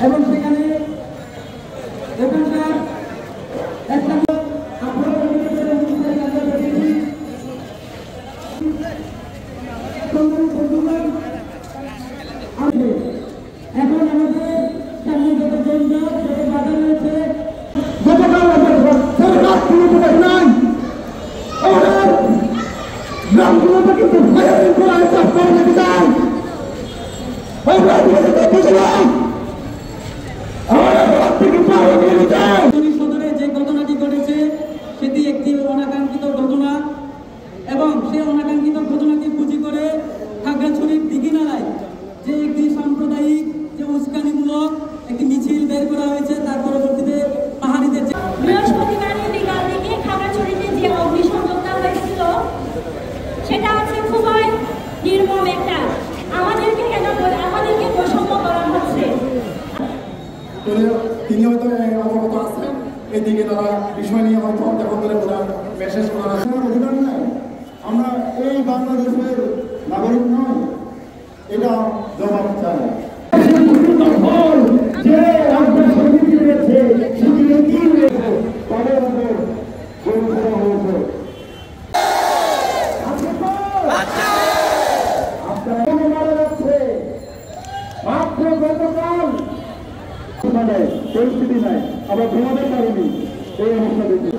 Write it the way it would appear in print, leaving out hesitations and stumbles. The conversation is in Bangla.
এবং সেখানে এখানকার একটা এখন আমাদের সামনে যত জঞ্জাল যত বাধা রয়েছে গ্রামগুলোতে কিন্তু সদরে যে ঘটনাটি ঘটেছে সেটি একটি অনাকাঙ্ক্ষিত ঘটনা এবং সেই অনাকাঙ্ক্ষিত ঘটনাকে পুঁজি করে খাগড়াছড়ির দিঘিনালায় যে একটি সাম্প্রদায়িক যে উস্কানিমূলক একটি মিছিল বের করা হয়েছে তার পরবর্তীতে পাহাড়িদের বৃহস্পতিবারের বিকাল থেকে খাগড়াছড়িতে যে অগ্নিসংযোগটা হয়েছিল সেটা হচ্ছে খুবই নির্মম একটা আমাদেরকে বৈষম্য করা হচ্ছে। তিনি হয়তো অবগত আছেন এদিকে তারা বিষয় নিয়ে হয়তো এখন ধরে মেসেজ করা অধিকার নাই। আমরা এই বাংলাদেশের নাগরিক নয়, এটা জবাব চাই। যে রয়েছে তাদের মাত্র গতকাল পরিস্থিতি নাই, আবার ঘুমাতে পারিনি এই অবস্থা দেখি।